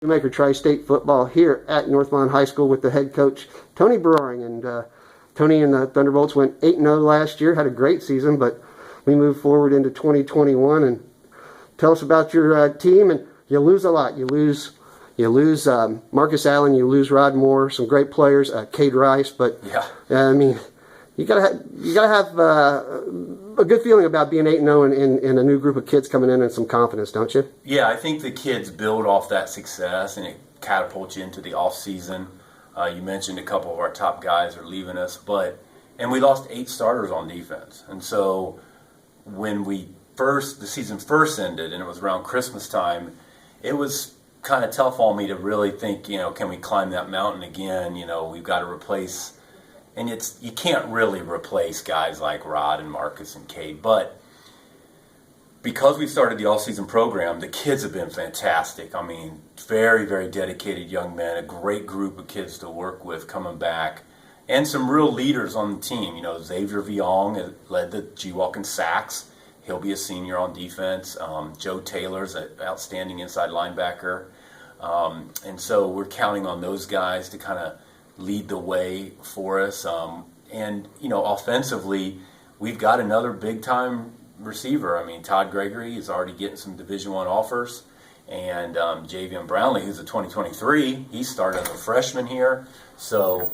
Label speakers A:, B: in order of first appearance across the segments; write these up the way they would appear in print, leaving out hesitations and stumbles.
A: Shoemaker TriState football here at Northmont High School with the head coach Tony Broering. And Tony and the Thunderbolts went 8-0 last year, had a great season, but we moved forward into 2021. And tell us about your team. And you lose a lot. You lose Marcus Allen, you lose Rod Moore, some great players, Cade Rice. But I mean, you gotta have a good feeling about being 8-0 in a new group of kids coming in and some confidence, don't you?
B: Yeah, I think the kids build off that success and it catapults you into the off season. You mentioned a couple of our top guys are leaving us, and we lost 8 starters on defense. And so when the season first ended and it was around Christmas time, it was kind of tough on me to really think, can we climb that mountain again? We've got to replace. And you can't really replace guys like Rod and Marcus and Cade, but because we started the all-season program, the kids have been fantastic. I mean, very, very dedicated young men, a great group of kids to work with coming back, and some real leaders on the team. Xavier Viong led the G-Walk in sacks. He'll be a senior on defense. Joe Taylor's an outstanding inside linebacker. And so we're counting on those guys to kind of lead the way for us. And offensively, we've got another big-time receiver. I mean, Todd Gregory is already getting some Division I offers. And Javion Brownlee, who's a 2023, he started as a freshman here. So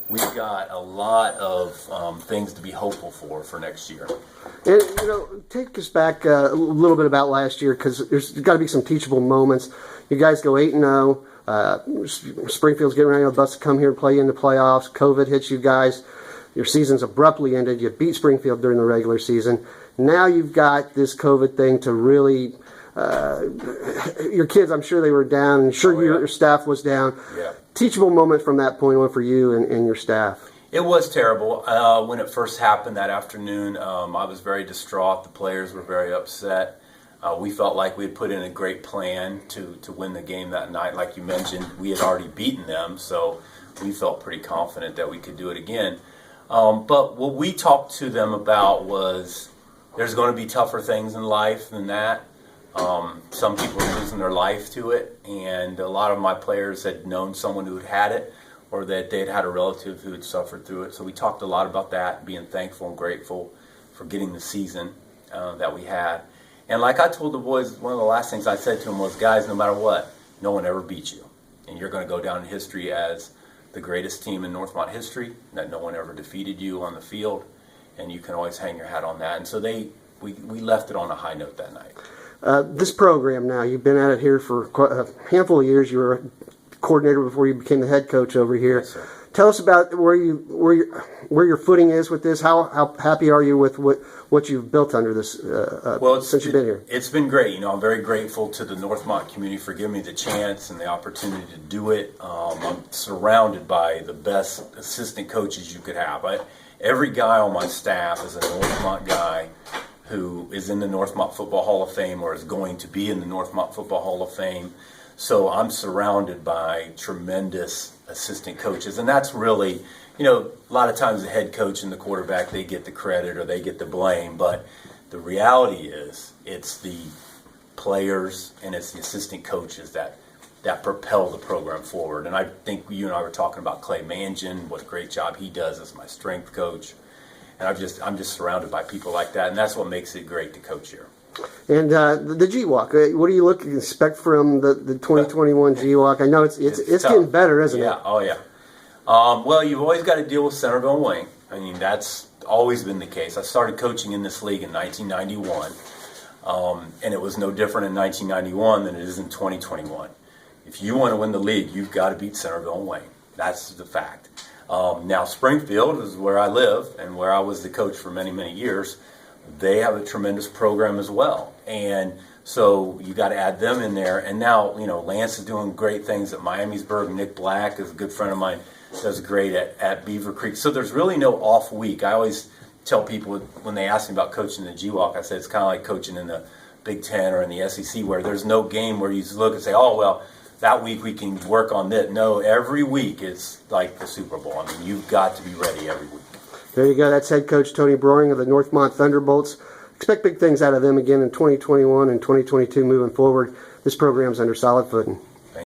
B: we've got a lot of things to be hopeful for next year.
A: And, take us back a little bit about last year, because there's got to be some teachable moments. You guys go 8-0. Springfield's getting ready to come here and play in the playoffs. COVID hits you guys. Your season's abruptly ended. You beat Springfield during the regular season. Now you've got this COVID thing to really... your kids, I'm sure they were down, and your staff was down.
B: Yeah.
A: Teachable moment from that point on for you and your staff.
B: It was terrible. When it first happened that afternoon, I was very distraught. The players were very upset. We felt like we had put in a great plan to win the game that night. Like you mentioned, we had already beaten them, so we felt pretty confident that we could do it again. But what we talked to them about was there's going to be tougher things in life than that. Some people are losing their life to it, and a lot of my players had known someone who had had it, or that they'd had a relative who had suffered through it. So we talked a lot about that, being thankful and grateful for getting the season that we had. And like I told the boys, one of the last things I said to them was, guys, no matter what, no one ever beats you. And you're going to go down in history as the greatest team in Northmont history, that no one ever defeated you on the field, and you can always hang your hat on that. And so we left it on a high note that night.
A: This program now, you've been at it here for a handful of years. You were a coordinator before you became the head coach over here.
B: Yes, sir. Tell
A: us about where your footing is with this. How happy are you with what you've built under this since you've been here?
B: It's been great. I'm very grateful to the Northmont community for giving me the chance and the opportunity to do it. I'm surrounded by the best assistant coaches you could have. Every guy on my staff is a Northmont guy who is in the Northmont Football Hall of Fame or is going to be in the Northmont Football Hall of Fame. So I'm surrounded by tremendous assistant coaches, and that's really, a lot of times the head coach and the quarterback, they get the credit or they get the blame, but the reality is it's the players and it's the assistant coaches that propel the program forward. And I think you and I were talking about Clay Mangin, what a great job he does as my strength coach, and I'm just surrounded by people like that, and that's what makes it great to coach here.
A: And the G-Walk, what do you expect from the 2021 G-Walk? I know it's getting better, isn't it?
B: Yeah, oh yeah. Well, you've always got to deal with Centerville and Wayne. I mean, that's always been the case. I started coaching in this league in 1991, and it was no different in 1991 than it is in 2021. If you want to win the league, you've got to beat Centerville and Wayne. That's the fact. Now, Springfield is where I live and where I was the coach for many, many years. They have a tremendous program as well, and so you got to add them in there. And now, Lance is doing great things at Miamisburg. Nick Black is a good friend of mine, does great at Beaver Creek. So there's really no off week. I always tell people when they ask me about coaching the G-Walk, I said it's kind of like coaching in the Big Ten or in the SEC, where there's no game where you look and say, oh, well, that week we can work on this. No, every week it's like the Super Bowl. I mean, you've got to be ready every week.
A: There you go. That's head coach Tony Broering of the Northmont Thunderbolts. Expect big things out of them again in 2021 and 2022 moving forward. This program's under solid footing.